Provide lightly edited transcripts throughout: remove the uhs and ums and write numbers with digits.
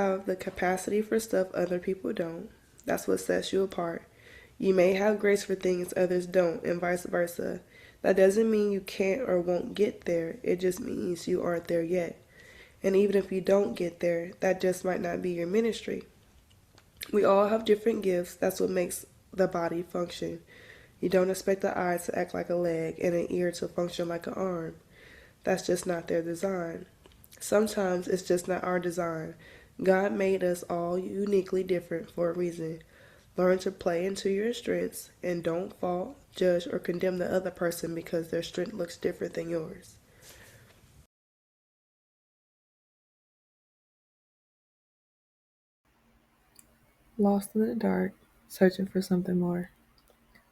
Have the capacity for stuff other people don't. That's what sets you apart. You may have grace for things others don't, and vice versa. That doesn't mean you can't or won't get there. It just means you aren't there yet. And even if you don't get there, that just might not be your ministry. We all have different gifts. That's what makes the body function. You don't expect the eye to act like a leg and an ear to function like an arm. That's just not their design. Sometimes it's just not our design. God made us all uniquely different for a reason. Learn to play into your strengths and don't fault, judge, or condemn the other person because their strength looks different than yours. Lost in the dark, searching for something more.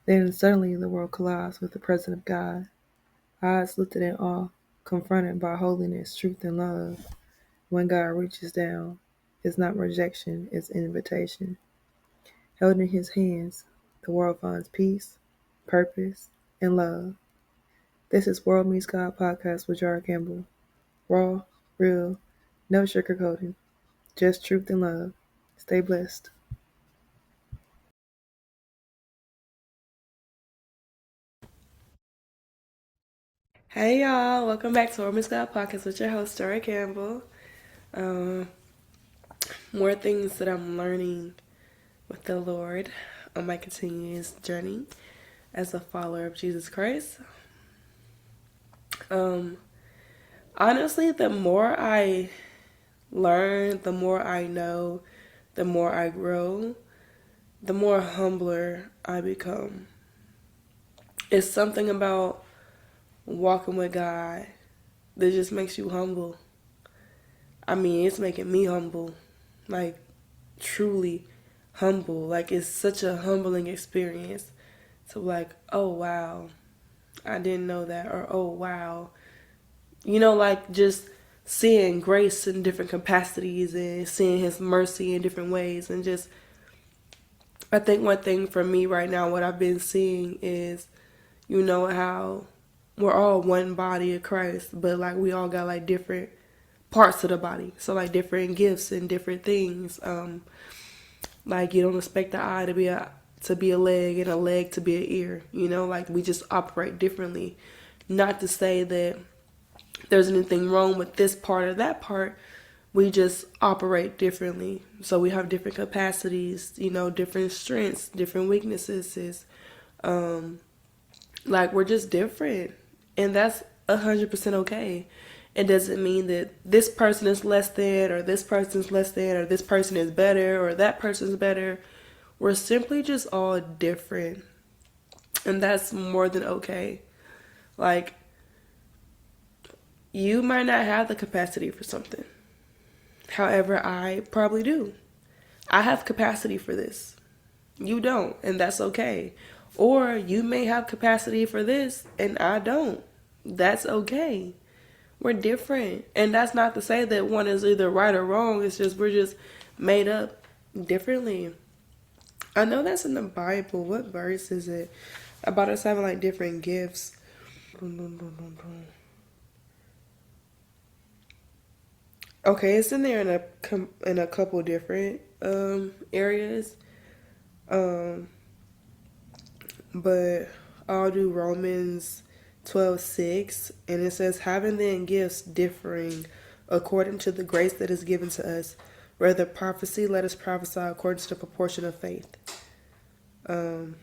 Then suddenly the world collides with the presence of God. Eyes lifted in awe, confronted by holiness, truth, and love. When God reaches down, it's not rejection, it's invitation. Held in his hands, the world finds peace, purpose, and love. This is World Meets God podcast with Jar Campbell. Raw, real, no sugarcoating, just truth and love. Stay blessed. Hey y'all, welcome back to Women's God Podcast with your host, Jar Campbell. Um, More things that I'm learning with the Lord on my continuous journey as a follower of Jesus Christ. Um, Honestly, the more I learn, the more I know, the more I grow, the more humbler I become. It's something about walking with God that just makes you humble. I mean, it's making me humble, like truly humble. Like it's such a humbling experience to like, oh wow, I didn't know that, or oh wow, like just seeing grace in different capacities and seeing His mercy in different ways, and just I think one thing for me right now, what I've been seeing is, how we're all one body of Christ, but like we all got like different parts of the body. So like different gifts and different things. Like you don't expect the eye to be a leg and a leg to be an ear. Like we just operate differently. Not to say that there's anything wrong with this part or that part. We just operate differently. So we have different capacities, different strengths, different weaknesses. Like we're just different. And that's 100% okay. It doesn't mean that this person is less than, or this person's less than, or this person is better, or that person's better. We're simply just all different. And that's more than okay. Like, you might not have the capacity for something. However, I probably do. I have capacity for this. You don't, and that's okay. Or you may have capacity for this, and I don't. That's okay. We're different. And that's not to say that one is either right or wrong. It's just we're just made up differently. I know that's in the Bible. What verse is it? About us having like different gifts. Okay, it's in there in a couple different areas. Um but I'll do Romans 12:6, and it says, having then gifts differing according to the grace that is given to us, whether prophecy, let us prophesy according to the proportion of faith. Um,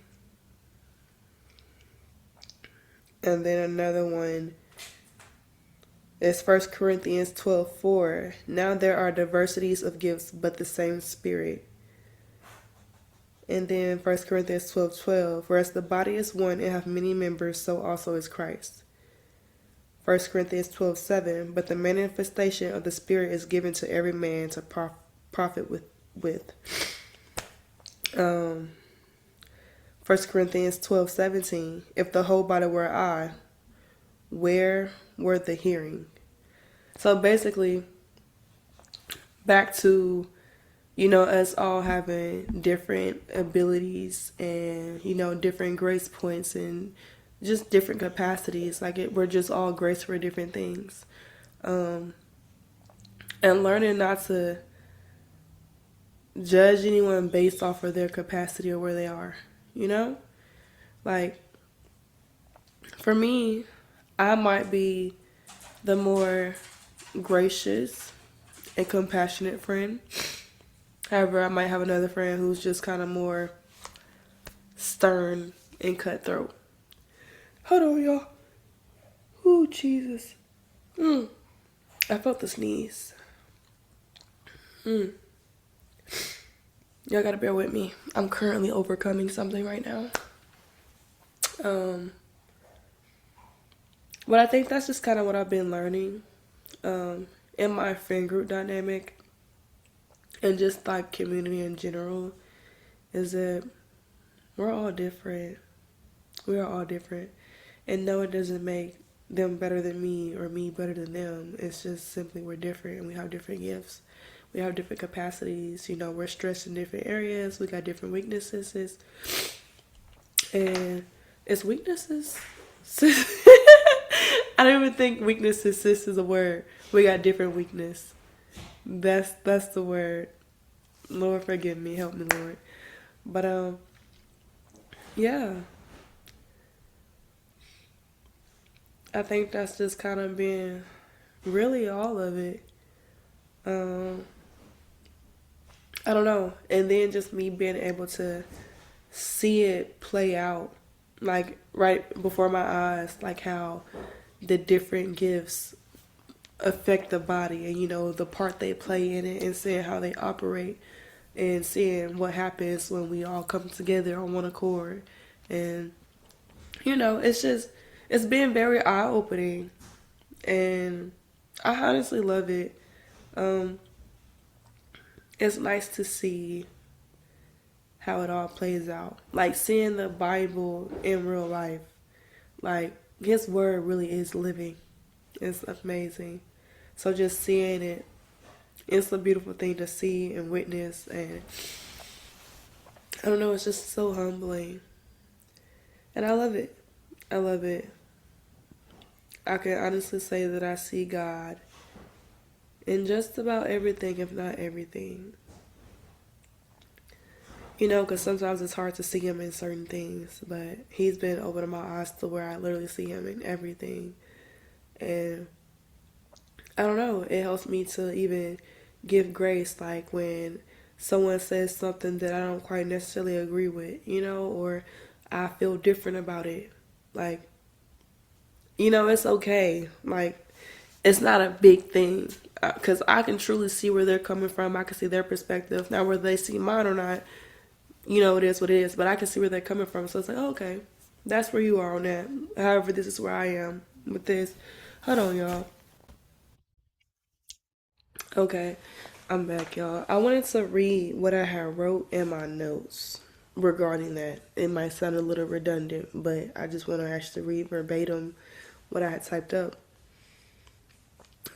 and then another one is 1 Corinthians 12:4. Now there are diversities of gifts, but the same Spirit. And then 1 Corinthians 12:12, whereas the body is one and have many members, so also is Christ. 1 Corinthians 12:7, but the manifestation of the Spirit is given to every man to profit with. 1 Corinthians 12:17, if the whole body were an eye, where were the hearing? So basically, back to us all having different abilities and, different grace points and just different capacities. Like we're just all grace for different things. And learning not to judge anyone based off of their capacity or where they are. You know? Like, for me, I might be the more gracious and compassionate friend. However, I might have another friend who's just kind of more stern and cutthroat. Hold on, y'all. Ooh, Jesus. Mm. I felt the sneeze. Mm. Y'all gotta bear with me. I'm currently overcoming something right now. Um, but I think that's just kind of what I've been learning in my friend group dynamic and just like community in general is that we're all different. We are all different. And no, it doesn't make them better than me or me better than them. It's just simply we're different and we have different gifts. We have different capacities. You know, we're stressed in different areas. We got different weaknesses. And it's weaknesses. I don't even think weaknesses, sis, is a word. We got different weakness. That's the word. Lord forgive me, help me, Lord. But yeah. I think that's just kind of been really all of it. Um, I don't know. And then just me being able to see it play out, like right before my eyes, like how the different gifts affect the body and, you know, the part they play in it and seeing how they operate and seeing what happens when we all come together on one accord. And, you know, it's been very eye opening and I honestly love it. Um, it's nice to see how it all plays out. Like seeing the Bible in real life. Like his word really is living. It's amazing. So just seeing it, it's a beautiful thing to see and witness and I don't know, it's just so humbling. And I love it. I love it. I can honestly say that I see God in just about everything, if not everything. You know, because sometimes it's hard to see him in certain things, but he's been opening my eyes to where I literally see him in everything. And I don't know, it helps me to even give grace, like when someone says something that I don't quite necessarily agree with, you know, or I feel different about it. Like, you know, it's okay. Like, it's not a big thing because I can truly see where they're coming from. I can see their perspective. Now, whether they see mine or not, you know, it is what it is. But I can see where they're coming from. So it's like, oh, okay, that's where you are on that. However, this is where I am with this. Hold on, y'all. Okay, I'm back, y'all. I wanted to read what I had wrote in my notes regarding that. It might sound a little redundant, but I just want to actually read verbatim what I had typed up.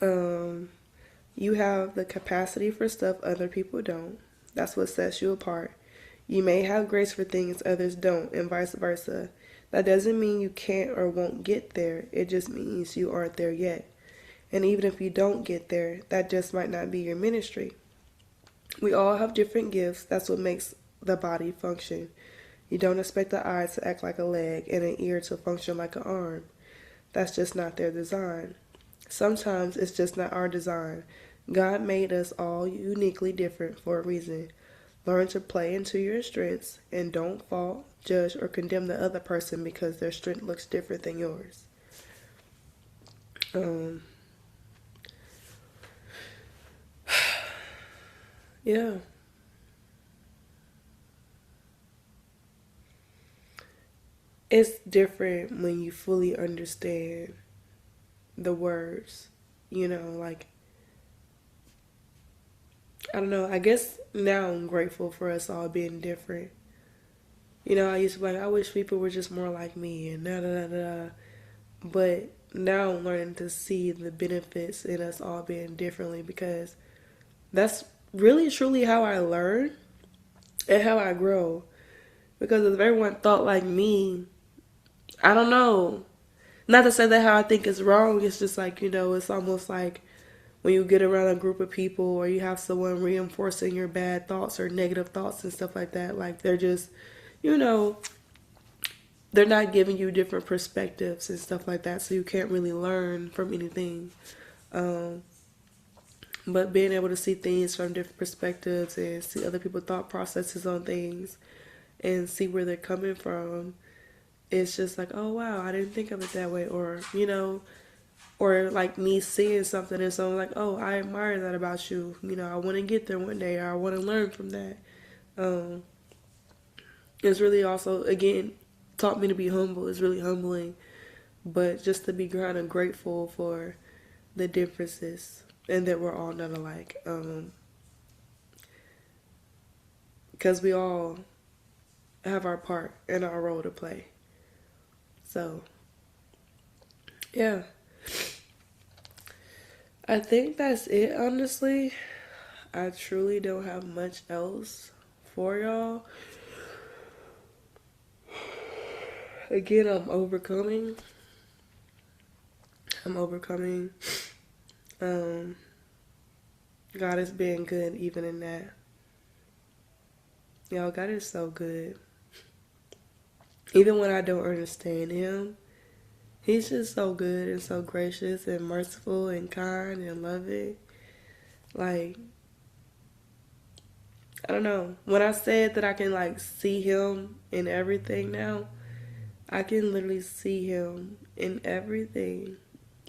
Um, You have the capacity for stuff other people don't. That's what sets you apart. You may have grace for things others don't, and vice versa. That doesn't mean you can't or won't get there. It just means you aren't there yet. And even if you don't get there, that just might not be your ministry. We all have different gifts. That's what makes the body function. You don't expect the eye to act like a leg and an ear to function like an arm. That's just not their design. Sometimes it's just not our design. God made us all uniquely different for a reason. Learn to play into your strengths and don't fault, judge, or condemn the other person because their strength looks different than yours. Um, yeah, it's different when you fully understand the words. You know, like, I don't know, I guess now I'm grateful for us all being different. You know, I used to be like, I wish people were just more like me and da da da da. But now I'm learning to see the benefits in us all being differently because that's really truly how I learn and how I grow. Because if everyone thought like me, I don't know. Not to say that how I think is wrong, it's just like, you know, it's almost like when you get around a group of people or you have someone reinforcing your bad thoughts or negative thoughts and stuff like that, like they're just, you know, they're not giving you different perspectives and stuff like that, so you can't really learn from anything. Um, but being able to see things from different perspectives and see other people's thought processes on things and see where they're coming from, it's just like, oh wow, I didn't think of it that way, or or like me seeing something and someone like, oh, I admire that about you. I want to get there one day, or I want to learn from that. Um, it's really also, again, taught me to be humble. It's really humbling, but just to be kind of grateful for the differences and that we're all not alike. Because we all have our part and our role to play. So, yeah. I think that's it, honestly. I truly don't have much else for y'all. Again, I'm overcoming. I'm overcoming. Um, God is being good even in that. Y'all, God is so good. Even when I don't understand Him, He's just so good and so gracious and merciful and kind and loving. Like, I don't know. When I said that I can, like, see Him in everything now, I can literally see Him in everything.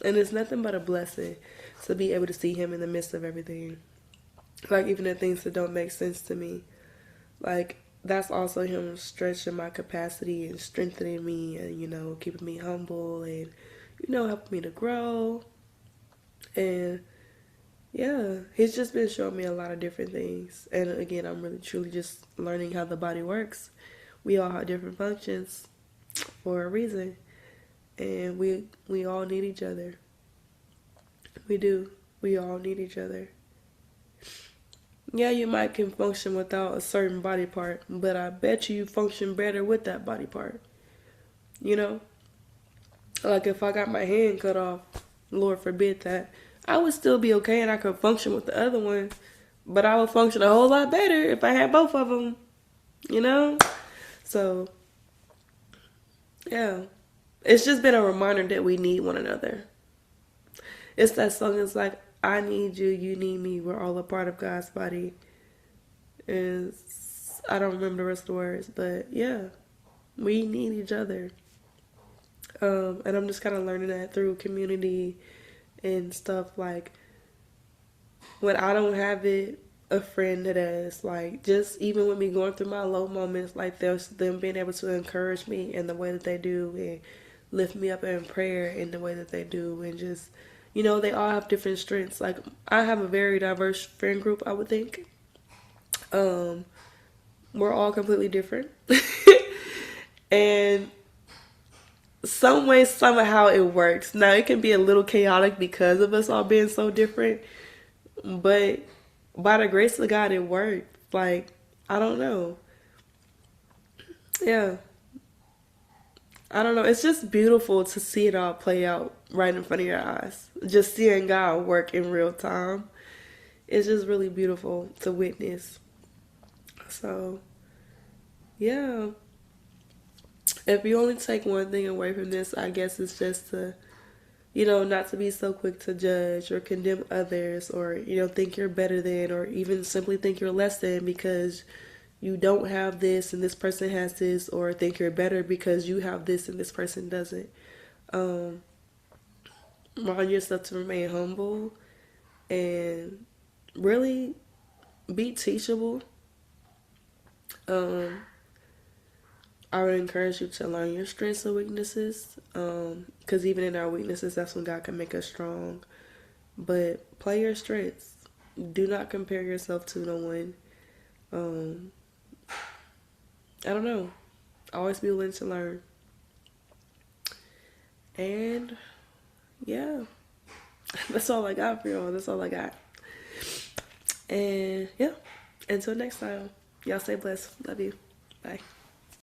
And it's nothing but a blessing to be able to see Him in the midst of everything. Like, even the things that don't make sense to me. Like, that's also Him stretching my capacity and strengthening me and, keeping me humble and, helping me to grow. And yeah, He's just been showing me a lot of different things. And again, I'm really truly just learning how the body works. We all have different functions for a reason. And we all need each other. We do. We all need each other. Yeah, you might can function without a certain body part, but I bet you function better with that body part. You know? Like if I got my hand cut off, Lord forbid that, I would still be okay and I could function with the other one, but I would function a whole lot better if I had both of them. You know? So, yeah. It's just been a reminder that we need one another. It's that song, it's like, I need you, you need me. We're all a part of God's body. I don't remember the rest of the words, but yeah, we need each other. And I'm just kind of learning that through community and stuff. Like, when I don't have it, a friend that is, like, just even with me going through my low moments, like, there's them being able to encourage me in the way that they do and lift me up in prayer in the way that they do, and just, they all have different strengths. Like, I have a very diverse friend group, I would think. We're all completely different. And some way, somehow it works. Now, it can be a little chaotic because of us all being so different, but by the grace of God, it worked. Like, I don't know. Yeah. I don't know. It's just beautiful to see it all play out right in front of your eyes. Just seeing God work in real time. It's just really beautiful to witness. So, yeah. If you only take one thing away from this, I guess it's just to, not to be so quick to judge or condemn others, or, think you're better than, or even simply think you're less than because you don't have this and this person has this, or think you're better because you have this and this person doesn't. Remind yourself to remain humble and really be teachable. Um, I would encourage you to learn your strengths and weaknesses, because even in our weaknesses, that's when God can make us strong. But play your strengths. Do not compare yourself to no one. Um, I don't know. Always be willing to learn. And yeah, that's all I got for y'all. That's all I got. And yeah, until next time, y'all stay blessed. Love you.